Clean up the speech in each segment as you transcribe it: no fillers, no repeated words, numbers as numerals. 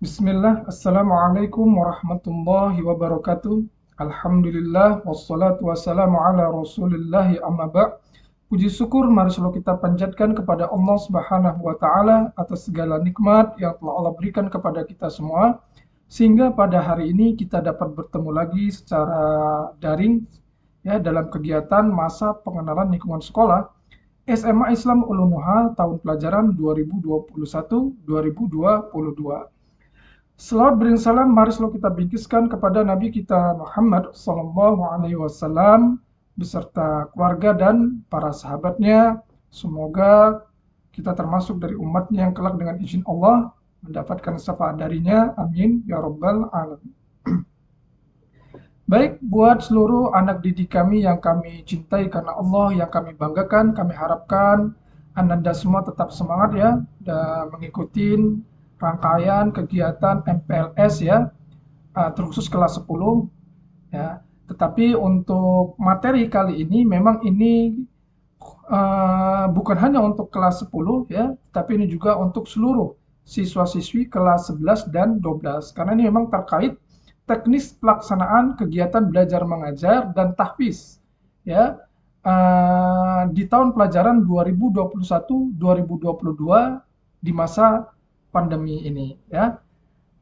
Bismillah, Assalamualaikum warahmatullahi wabarakatuh. Alhamdulillah, wassalatu wassalamu ala rasulillahi amma ba'. Puji syukur mari selalu kita panjatkan kepada Allah Subhanahu wa Ta'ala atas segala nikmat yang telah Allah berikan kepada kita semua, sehingga pada hari ini kita dapat bertemu lagi secara daring ya dalam kegiatan masa pengenalan lingkungan sekolah SMA Islam Ulunuha tahun pelajaran 2021-2022. Selawat beriring salam mari selalu kita bingkiskan kepada Nabi kita Muhammad Sallallahu Alaihi Wasallam beserta keluarga dan para sahabatnya. Semoga kita termasuk dari umatnya yang kelak dengan izin Allah mendapatkan syafaat darinya. Amin ya Rabbal Alamin. Baik, buat seluruh anak didik kami yang kami cintai karena Allah, yang kami banggakan, kami harapkan Ananda semua tetap semangat ya dan mengikuti rangkaian kegiatan MPLS ya, terkhusus kelas 10 ya. Tetapi untuk materi kali ini memang ini bukan hanya untuk kelas 10 ya, tapi ini juga untuk seluruh siswa-siswi kelas 11 dan 12 karena ini memang terkait teknis pelaksanaan kegiatan belajar mengajar dan tahfiz ya di tahun pelajaran 2021-2022 di masa pandemi ini ya.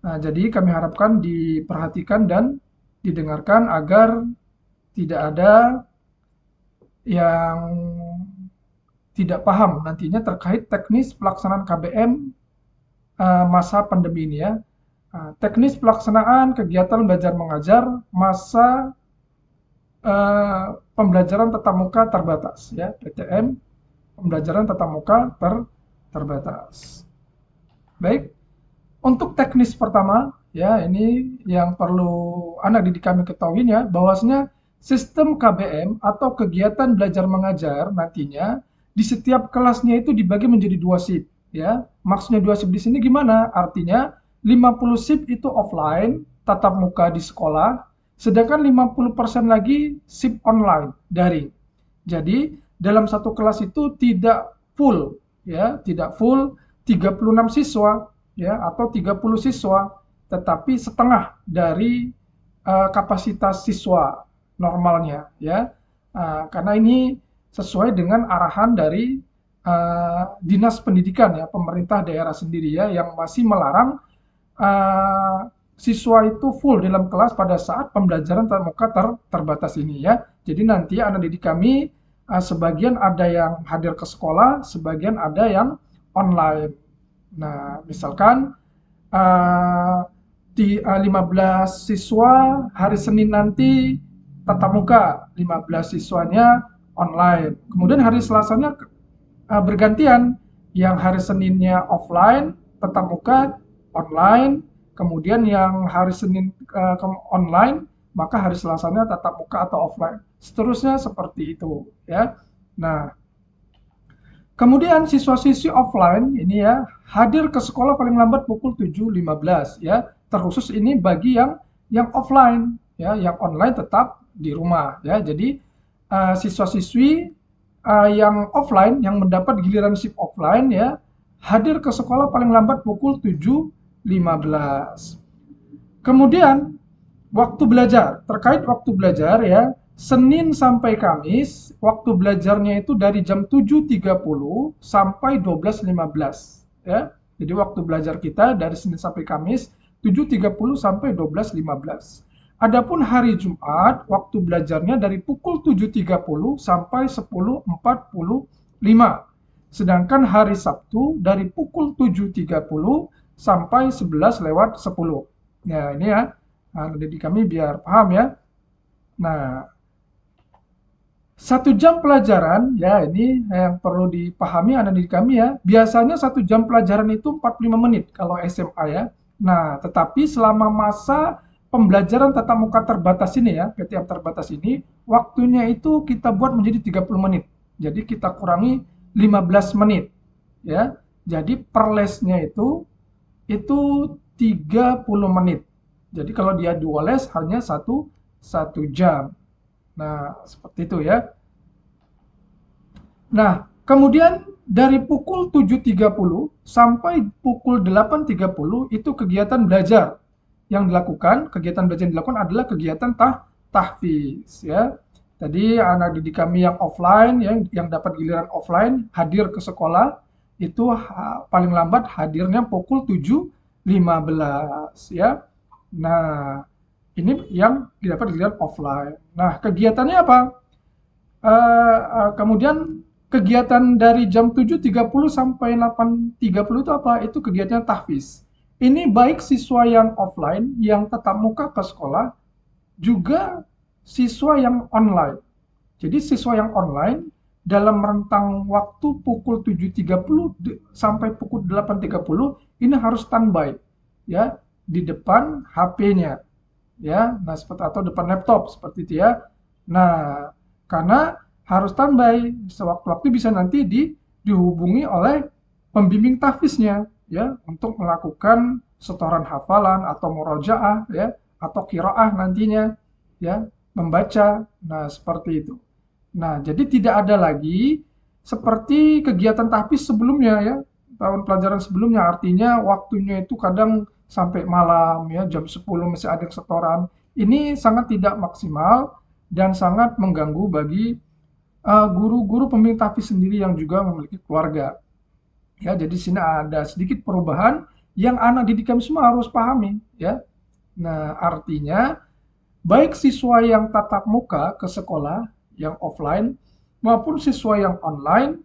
Nah, jadi kami harapkan diperhatikan dan didengarkan agar tidak ada yang tidak paham nantinya terkait teknis pelaksanaan KBM masa pandemi ini ya. Teknis pelaksanaan kegiatan belajar mengajar masa pembelajaran tatap muka terbatas ya, PTM pembelajaran tatap muka terbatas. Baik, untuk teknis pertama ya ini yang perlu anak didik kami ketahui ya, bahwasanya sistem KBM atau kegiatan belajar mengajar nantinya di setiap kelasnya itu dibagi menjadi 2 shift ya. Maksudnya 2 shift di sini gimana? Artinya 50 shift itu offline, tatap muka di sekolah, sedangkan 50% lagi shift online, daring. Jadi, dalam satu kelas itu tidak full, ya, tidak full 36 siswa, ya, atau 30 siswa, tetapi setengah dari kapasitas siswa normalnya, ya. Karena ini sesuai dengan arahan dari Dinas Pendidikan, ya, pemerintah daerah sendiri, ya, yang masih melarang siswa itu full dalam kelas pada saat pembelajaran tatap muka terbatas ini ya. Jadi nanti anak didik kami sebagian ada yang hadir ke sekolah, sebagian ada yang online. Nah, misalkan di 15 siswa hari Senin nanti tatap muka, 15 siswanya online. Kemudian hari Selasanya bergantian, yang hari Seninnya offline, tatap muka online, kemudian yang hari Senin online, maka hari Selasanya tatap muka atau offline. Seterusnya seperti itu ya. Nah, kemudian siswa-siswi offline ini ya hadir ke sekolah paling lambat pukul 7.15 ya. Terkhusus ini bagi yang offline ya, yang online tetap di rumah ya. Jadi siswa-siswi yang offline yang mendapat giliran shift offline ya hadir ke sekolah paling lambat pukul 7.15. Kemudian waktu belajar, terkait waktu belajar ya, Senin sampai Kamis waktu belajarnya itu dari jam 7.30 sampai 12.15 ya. Jadi waktu belajar kita dari Senin sampai Kamis 7.30 sampai 12.15. Adapun hari Jumat waktu belajarnya dari pukul 7.30 sampai 10.45. Sedangkan hari Sabtu dari pukul 7.30 sampai 11:10. Ya, ini ya. Nah, jadi kami biar paham ya. Nah, 1 jam pelajaran ya ini yang perlu dipahami anak didik kami ya. Biasanya 1 jam pelajaran itu 45 menit kalau SMA ya. Nah, tetapi selama masa pembelajaran tatap muka terbatas ini ya, PTM terbatas ini, waktunya itu kita buat menjadi 30 menit. Jadi kita kurangi 15 menit ya. Jadi per lesnya itu 30 menit. Jadi kalau dia 2 les hanya satu jam. Nah, seperti itu ya. Nah, kemudian dari pukul 7.30 sampai pukul 8.30 itu kegiatan belajar yang dilakukan. Kegiatan belajar yang dilakukan adalah kegiatan tahfiz ya. Tadi anak didik kami yang offline yang dapat giliran offline hadir ke sekolah itu paling lambat hadirnya pukul 7.15 ya. Nah, ini yang didapat giliran offline. Nah, kegiatannya apa? Kemudian kegiatan dari jam 7.30 sampai 8.30 itu apa? Itu kegiatan tahfiz. Ini baik siswa yang offline, yang tatap muka ke sekolah, juga siswa yang online. Jadi siswa yang online dalam rentang waktu pukul 7.30 sampai pukul 8.30 ini harus standby ya di depan HP-nya ya. Nah, seperti atau depan laptop seperti itu ya. Nah, karena harus standby, sewaktu-waktu bisa nanti dihubungi oleh pembimbing tahfiznya ya untuk melakukan setoran hafalan atau murojaah ya atau qiraah nantinya ya, membaca. Nah, seperti itu. Nah, jadi tidak ada lagi seperti kegiatan tahfiz sebelumnya ya, tahun pelajaran sebelumnya, artinya waktunya itu kadang sampai malam ya, jam 10 masih ada yang setoran. Ini sangat tidak maksimal dan sangat mengganggu bagi guru-guru pembimbing tahfiz sendiri yang juga memiliki keluarga. Ya, jadi sini ada sedikit perubahan yang anak didik kami semua harus pahami ya. Nah, artinya baik siswa yang tatap muka ke sekolah yang offline maupun siswa yang online,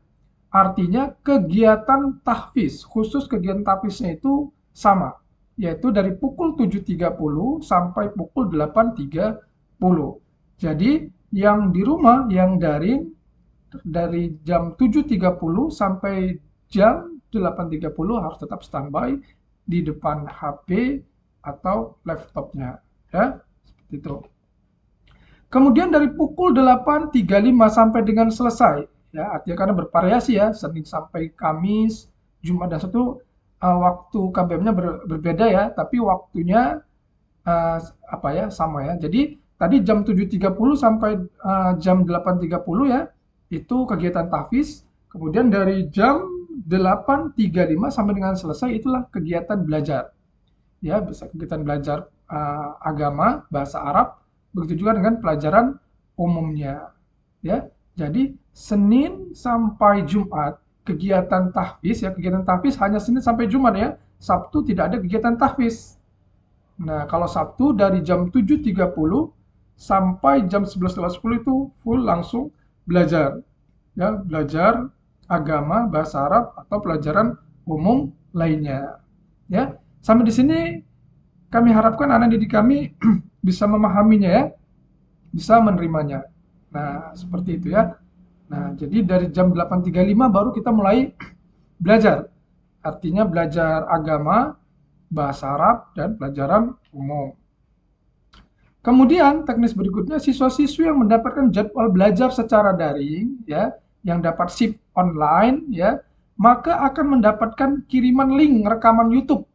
artinya kegiatan tahfiz, khusus kegiatan tahfiznya itu sama, yaitu dari pukul 7.30 sampai pukul 8.30. Jadi yang di rumah, yang daring, dari jam 7.30 sampai jam 8.30 harus tetap standby di depan HP atau laptopnya. Ya, seperti itu. Kemudian dari pukul 8.35 sampai dengan selesai, ya, artinya karena bervariasi ya, Senin sampai Kamis, Jumat dan Sabtu, waktu KBM-nya berbeda ya, tapi waktunya apa ya, sama ya. Jadi tadi jam 7.30 sampai jam 8.30 ya, itu kegiatan tahfiz. Kemudian dari jam 8.35 sampai dengan selesai itulah kegiatan belajar. Ya, bisa kegiatan belajar agama, bahasa Arab, begitu juga dengan pelajaran umumnya. Ya, jadi Senin sampai Jumat kegiatan tahfiz ya, kegiatan tahfiz hanya Senin sampai Jumat ya. Sabtu tidak ada kegiatan tahfiz. Nah, kalau Sabtu dari jam 7.30 sampai jam 11.10 itu full langsung belajar. Ya, belajar agama, bahasa Arab atau pelajaran umum lainnya. Ya, sampai di sini kami harapkan anak didik kami bisa memahaminya ya, bisa menerimanya. Nah, seperti itu ya. Nah, jadi dari jam 8.35 baru kita mulai belajar. Artinya belajar agama, bahasa Arab, dan pelajaran umum. Kemudian teknis berikutnya siswa-siswi yang mendapatkan jadwal belajar secara daring ya, yang dapat shift online ya, maka akan mendapatkan kiriman link rekaman YouTube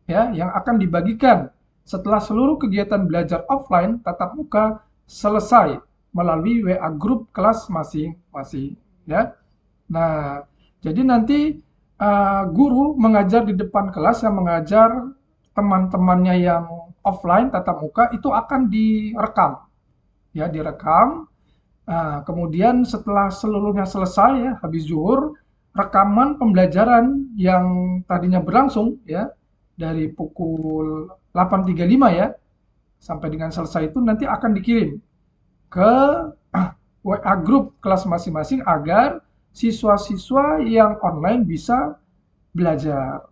ya yang akan dibagikan setelah seluruh kegiatan belajar offline tatap muka selesai melalui WA grup kelas masing-masing ya. Nah, jadi nanti guru mengajar di depan kelas yang mengajar teman-temannya yang offline tatap muka itu akan direkam ya, direkam. Kemudian setelah seluruhnya selesai ya, habis zuhur, rekaman pembelajaran yang tadinya berlangsung ya dari pukul 8.35 ya sampai dengan selesai itu nanti akan dikirim ke WA grup kelas masing-masing agar siswa-siswa yang online bisa belajar.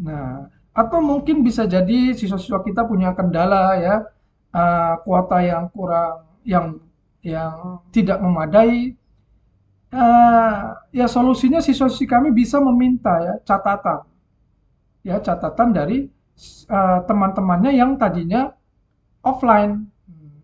Nah, atau mungkin bisa jadi siswa-siswa kita punya kendala ya, kuota yang kurang, yang tidak memadai. Ya solusinya siswa-siswi kami bisa meminta ya catatan dari teman-temannya yang tadinya offline.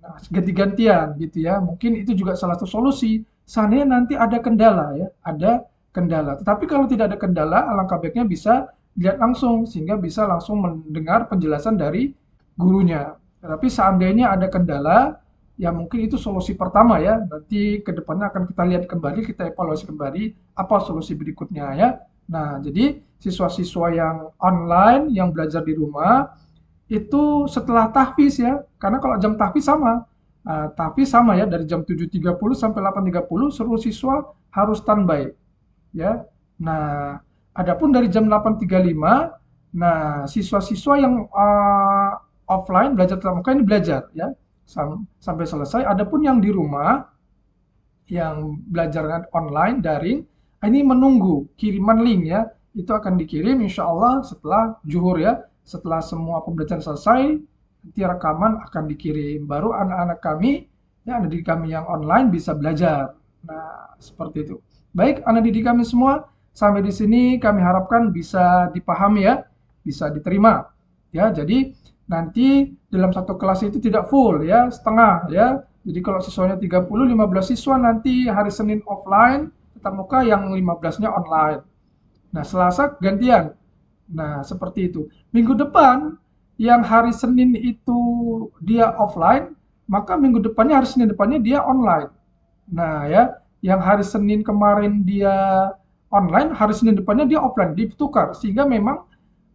Nah, ganti-gantian gitu ya. Mungkin itu juga salah satu solusi. Seandainya nanti ada kendala ya, ada kendala. Tetapi kalau tidak ada kendala, alangkah baiknya bisa lihat langsung sehingga bisa langsung mendengar penjelasan dari gurunya. Tetapi seandainya ada kendala, ya mungkin itu solusi pertama ya. Nanti ke depannya akan kita lihat kembali, kita evaluasi kembali apa solusi berikutnya ya. Nah, jadi siswa-siswa yang online, yang belajar di rumah, itu setelah tahfiz ya, karena kalau jam tahfiz sama. Tahfiz sama ya, dari jam 7.30 sampai 8.30 seluruh siswa harus standby ya. Nah, adapun dari jam 8.35, nah siswa-siswa yang offline belajar tatap muka ini belajar ya sampai selesai. Adapun yang di rumah yang belajar online daring ini menunggu kiriman link ya. Itu akan dikirim insya Allah setelah zuhur ya. Setelah semua pembelajaran selesai, nanti rekaman akan dikirim. Baru anak-anak kami, ya anak didik kami yang online bisa belajar. Nah, seperti itu. Baik, anak didik kami semua, sampai di sini kami harapkan bisa dipahami ya, bisa diterima. Ya, jadi nanti dalam satu kelas itu tidak full ya, setengah ya. Jadi kalau siswanya 30, 15 siswa nanti hari Senin offline, tatap muka yang 15-nya online. Nah, Selasa gantian. Nah, seperti itu. Minggu depan, yang hari Senin itu dia offline, maka minggu depannya, hari Senin depannya dia online. Nah, ya, yang hari Senin kemarin dia online, hari Senin depannya dia offline, ditukar. Sehingga memang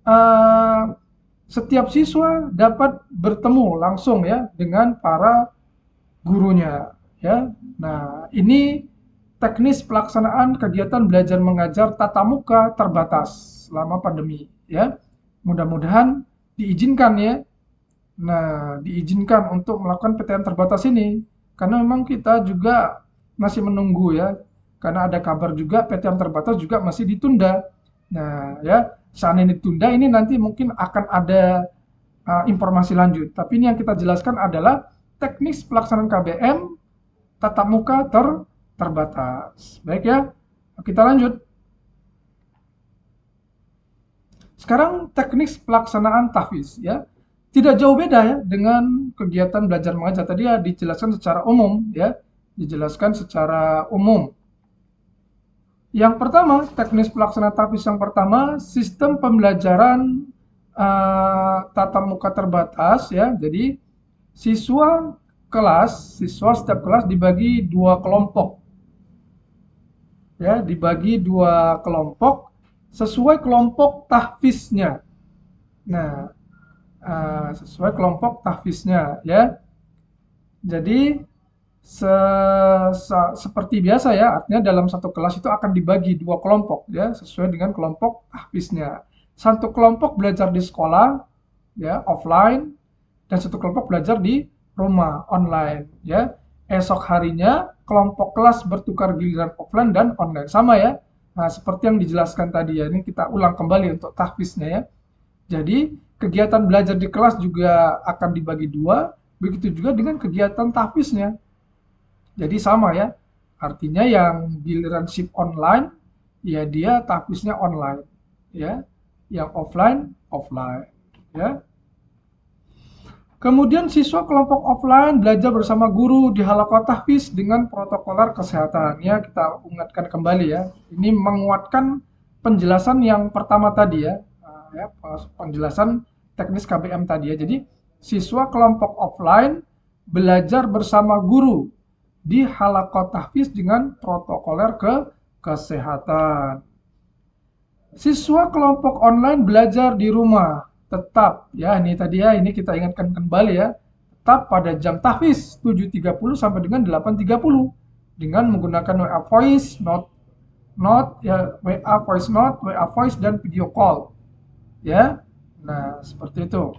eh, setiap siswa dapat bertemu langsung ya dengan para gurunya. Ya, nah ini teknis pelaksanaan kegiatan belajar mengajar tatap muka terbatas selama pandemi ya. Mudah-mudahan diizinkan ya. Nah, diizinkan untuk melakukan PTM terbatas ini karena memang kita juga masih menunggu ya. Karena ada kabar juga PTM terbatas juga masih ditunda. Nah, ya, seandainya ditunda ini nanti mungkin akan ada informasi lanjut. Tapi ini yang kita jelaskan adalah teknis pelaksanaan KBM tatap muka terbatas. Baik ya, kita lanjut. Sekarang teknis pelaksanaan tahfiz ya. Tidak jauh beda ya dengan kegiatan belajar mengajar. Tadi ya dijelaskan secara umum ya, dijelaskan secara umum. Yang pertama, teknis pelaksanaan tahfiz yang pertama, sistem pembelajaran tatap muka terbatas ya. Jadi siswa setiap kelas dibagi dua kelompok ya, dibagi dua kelompok sesuai kelompok tahfiznya. Nah, sesuai kelompok tahfiznya ya. Jadi seperti biasa ya, artinya dalam satu kelas itu akan dibagi dua kelompok ya, sesuai dengan kelompok tahfiznya. Satu kelompok belajar di sekolah ya, offline, dan satu kelompok belajar di rumah online ya. Esok harinya kelompok kelas bertukar giliran offline dan online sama ya. Nah, seperti yang dijelaskan tadi ya, ini kita ulang kembali untuk tahfiznya ya. Jadi kegiatan belajar di kelas juga akan dibagi dua, begitu juga dengan kegiatan tahfiznya. Jadi sama ya, artinya yang giliran shift online, ya dia tahfiznya online, ya. Yang offline, offline, ya. Kemudian siswa kelompok offline belajar bersama guru di halaqah tahfiz dengan protokoler kesehatan. Ya, kita ingatkan kembali ya. Ini menguatkan penjelasan yang pertama tadi ya. Penjelasan teknis KBM tadi ya. Jadi, siswa kelompok offline belajar bersama guru di halaqah tahfiz dengan protokoler kesehatan. Siswa kelompok online belajar di rumah tetap ya, ini tadi ya, ini kita ingatkan kembali ya, tetap pada jam tahfiz 7.30 sampai dengan 8.30 dengan menggunakan WA voice note ya, WA voice note, WA voice dan video call ya. Nah, seperti itu.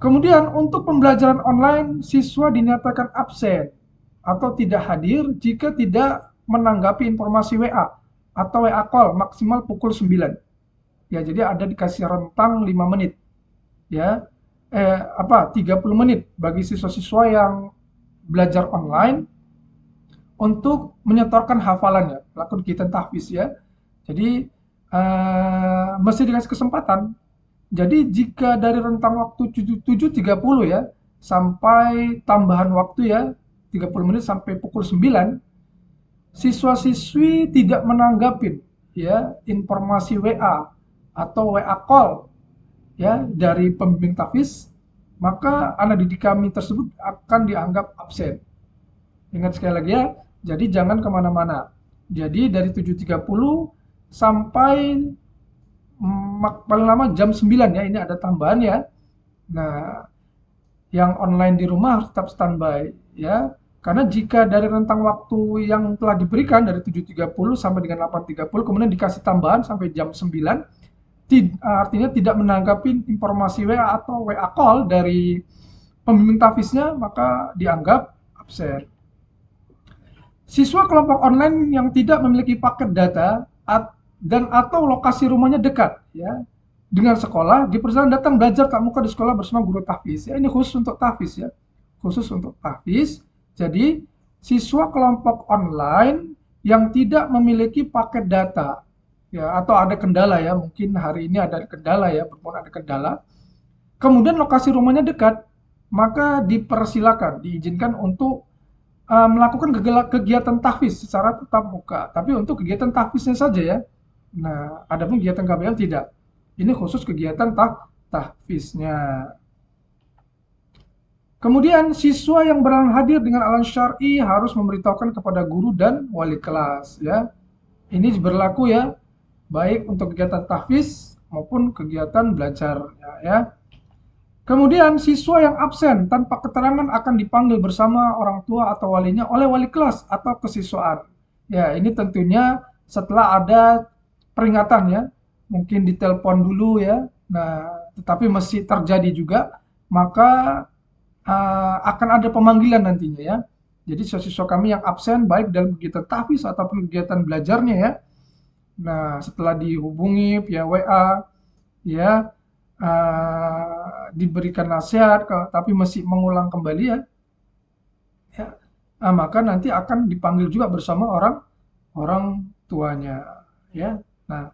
Kemudian untuk pembelajaran online, siswa dinyatakan absen atau tidak hadir jika tidak menanggapi informasi WA atau WA call maksimal pukul 9. Ya, jadi ada dikasih rentang 5 menit. Ya. 30 menit bagi siswa-siswa yang belajar online untuk menyetorkan hafalannya, melakukan kegiatan tahfiz ya. Jadi mesti dikasih kesempatan. Jadi jika dari rentang waktu 7.30 ya sampai tambahan waktu ya 30 menit sampai pukul 9, siswa-siswi tidak menanggapin ya informasi WA atau WA call ya dari pembimbing tahfiz, maka anak didik kami tersebut akan dianggap absen. Ingat sekali lagi ya, jadi jangan kemana-mana. Jadi dari 7.30 sampai paling lama jam 9 ya, ini ada tambahan ya. Nah, yang online di rumah harus tetap standby ya. Karena jika dari rentang waktu yang telah diberikan dari 7.30 sampai dengan 8.30 kemudian dikasih tambahan sampai jam 9, artinya tidak menanggapi informasi WA atau WA call dari pembimbing tahfiznya, maka dianggap absen. Siswa kelompok online yang tidak memiliki paket data dan atau lokasi rumahnya dekat ya dengan sekolah dipersilakan datang belajar tatap muka di sekolah bersama guru tahfiz. Ya, ini khusus untuk tahfiz ya. Khusus untuk tahfiz. Jadi, siswa kelompok online yang tidak memiliki paket data ya atau ada kendala ya, mungkin hari ini ada kendala ya, berhubung ada kendala. Kemudian lokasi rumahnya dekat, maka dipersilakan, diizinkan untuk melakukan kegiatan tahfiz secara tatap muka. Tapi untuk kegiatan tahfiznya saja ya. Nah, adapun kegiatan KBM tidak. Ini khusus kegiatan tahfiznya. Kemudian siswa yang berhalangan hadir dengan alasan syar'i harus memberitahukan kepada guru dan wali kelas ya. Ini berlaku ya, baik untuk kegiatan tahfiz maupun kegiatan belajar ya. Kemudian siswa yang absen tanpa keterangan akan dipanggil bersama orang tua atau walinya oleh wali kelas atau kesiswaan. Ya, ini tentunya setelah ada peringatan ya, mungkin ditelepon dulu ya. Nah, tetapi masih terjadi juga, maka akan ada pemanggilan nantinya ya. Jadi siswa-siswa kami yang absen baik dalam kegiatan tahfiz ataupun kegiatan belajarnya ya. Nah, setelah dihubungi via WA ya, diberikan nasihat tapi masih mengulang kembali ya, maka nanti akan dipanggil juga bersama orang tuanya ya. Nah,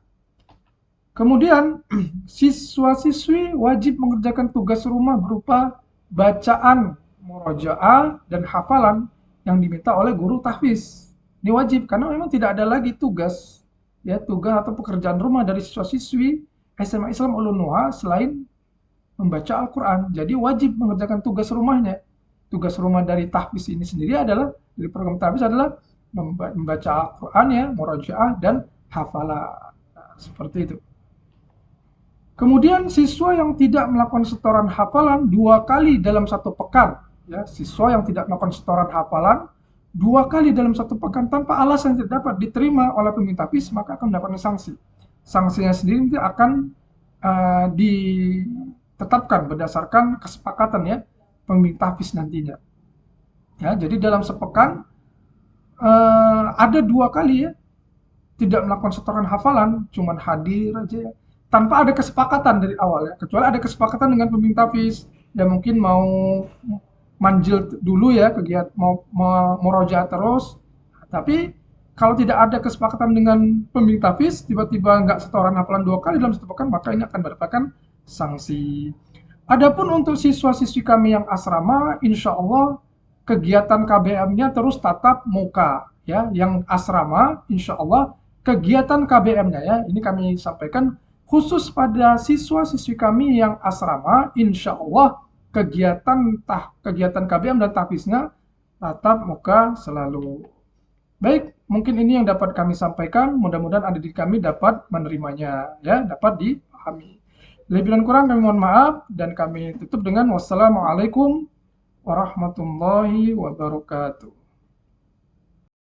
kemudian siswa-siswi wajib mengerjakan tugas rumah berupa bacaan murojaah dan hafalan yang diminta oleh guru tahfiz. Ini wajib karena memang tidak ada lagi tugas atau pekerjaan rumah dari siswa-siswi SMA Islam Ulun Nuha selain membaca Al-Quran. Jadi wajib mengerjakan tugas rumahnya. Tugas rumah dari tahfiz ini sendiri adalah, dari program tahfiz adalah membaca Al-Quran ya, murojaah dan hafalan. Nah, seperti itu. Kemudian siswa yang tidak melakukan setoran hafalan 2 kali dalam 1 pekan. Ya, siswa yang tidak melakukan setoran hafalan 2 kali dalam 1 pekan tanpa alasan yang tidak dapat diterima oleh pembimbing tahfiz, maka akan mendapatkan sanksi. Sanksinya sendiri nanti akan ditetapkan berdasarkan kesepakatan ya pembimbing tahfiz nantinya. Ya, jadi dalam sepekan ada 2 kali ya tidak melakukan setoran hafalan, cuman hadir aja ya, tanpa ada kesepakatan dari awal ya, kecuali ada kesepakatan dengan pembimbing tahfiz ya, mungkin mau manjil dulu ya, kegiatan mau murojaah terus, tapi kalau tidak ada kesepakatan dengan pembimbing tahfiz, tiba-tiba nggak setoran hafalan 2 kali dalam 1 pekan, maka ini akan mendapatkan sanksi. Adapun untuk siswa-siswi kami yang asrama, insya Allah kegiatan KBM-nya terus tatap muka ya, yang asrama insya Allah kegiatan KBM-nya ya, ini kami sampaikan khusus pada siswa-siswi kami yang asrama, insya Allah kegiatan KBM dan tahfiznya tatap muka selalu. Baik, mungkin ini yang dapat kami sampaikan. Mudah-mudahan adik kami dapat menerimanya, ya, dapat dipahami. Lebih dan kurang kami mohon maaf dan kami tutup dengan wassalamualaikum warahmatullahi wabarakatuh.